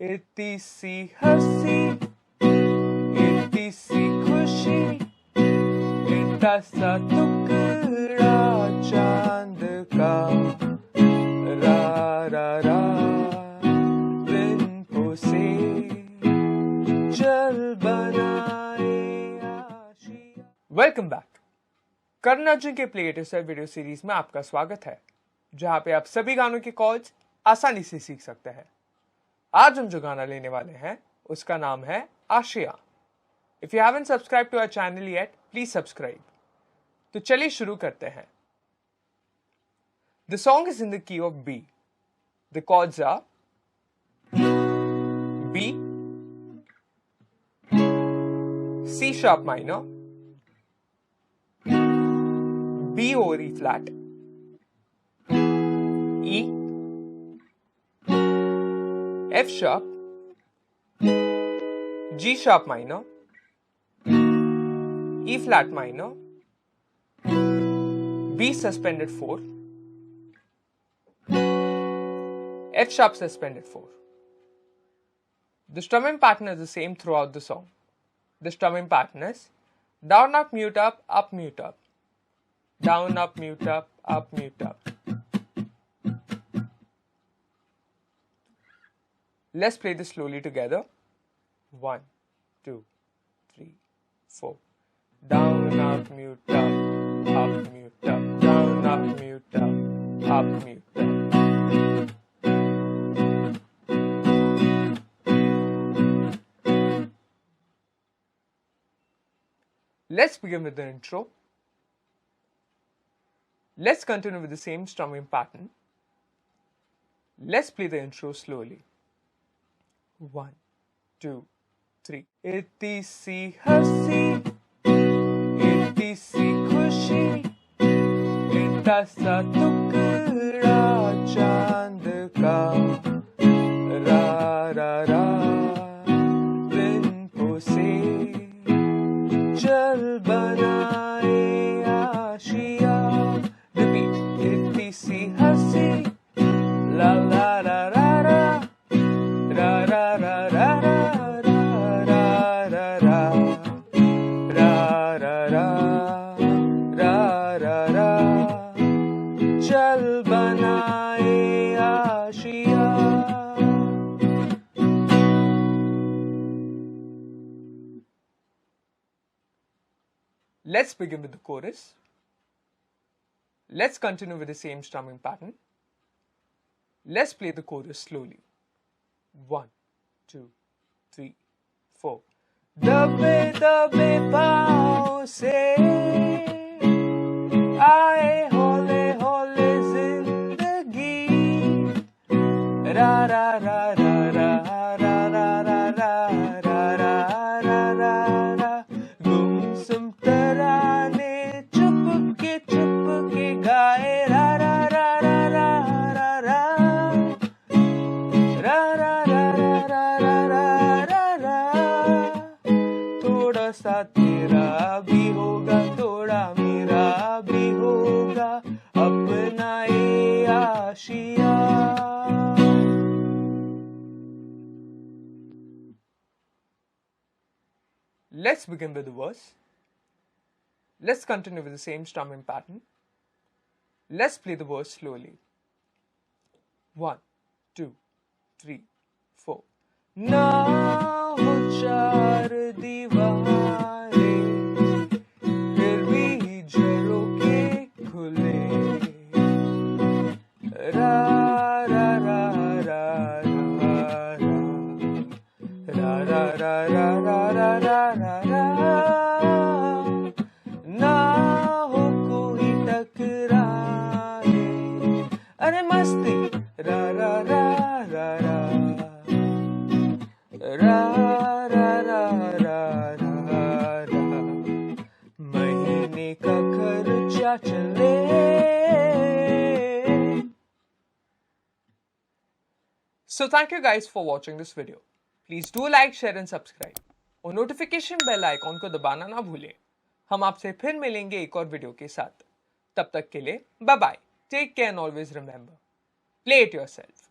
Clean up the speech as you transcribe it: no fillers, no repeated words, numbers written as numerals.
इतनी सी हंसी, इतनी सी खुशी, इतना सा टुकड़ा चांद का, रा रा रा दिन से चल बनाए आशिया। Welcome back. करण अर्जुन के play it yourself video series में आपका स्वागत है, जहां पे आप सभी गानों के कॉर्ड्स आसानी से सीख सकते हैं। आज हम जो गाना लेने वाले हैं उसका नाम है Aashiya. If you haven't subscribe to our channel yet, please subscribe. तो चलिए शुरू करते हैं। The song is in the key of B. The chords are B, C sharp minor, B over E flat, E, F sharp, G sharp minor, E flat minor, B suspended 4, F sharp suspended 4. The strumming pattern is the same throughout the song. The strumming pattern is down, up, mute, up, mute, up. Down, up, mute, up, mute, up. Let's play this slowly together. 1, 2, 3, 4. Down, up, mute, up, mute, up. Down, up, mute, up, mute, up. Let's begin with the intro. Let's continue with the same strumming pattern. Let's play the intro slowly. 1, 2, 3. इतनी सी हंसी, इतनी सी खुशी, इतना सा टुकड़ा चांद का, रा रा रा दिन से चल बनाए आशिया। Repeat. इतनी सी हंसी, ला ला रा रा रा, रा रा रा रा रा रा रा रा रा रा रा रा रा रा, चल बनाए Asia. Let's begin with the chorus. Let's continue with the same strumming pattern. Let's play the chorus slowly. 1, 2, 3, 4. दबे दबे पाँव से आए हौले हौले जिंदगी, रा रा रा रा रा रा रा रा रा रा रा रा रा, गुमसुम तराने चुपके चुपके गाए, रा रा रा रा रा रा रा रा रा रा रा रा रा। थोड़ा सा तेरा भी होगा, थोड़ा मेरा भी होगा, अपना ये Asia. Let's begin with the verse. Let's continue with the same strumming pattern. Let's play the verse slowly. 1, 2, 3, 4. ना हो चार दीवारें, फिर भी झरोखे खुले, रा रा रा रा रा रा रा रा रा रा रा रा रा, ना हो कोई टकराए, अरे मस्ती, रा रा रा रा रा रा रा रा रा रा, महीने का खर्चा चले। So thank you guys for watching this video. Please do like, share and subscribe. और नोटिफिकेशन बेल आइकॉन को दबाना ना भूलें। हम आपसे फिर मिलेंगे एक और वीडियो के साथ। तब तक के लिए bye bye, take care and always remember, play it yourself.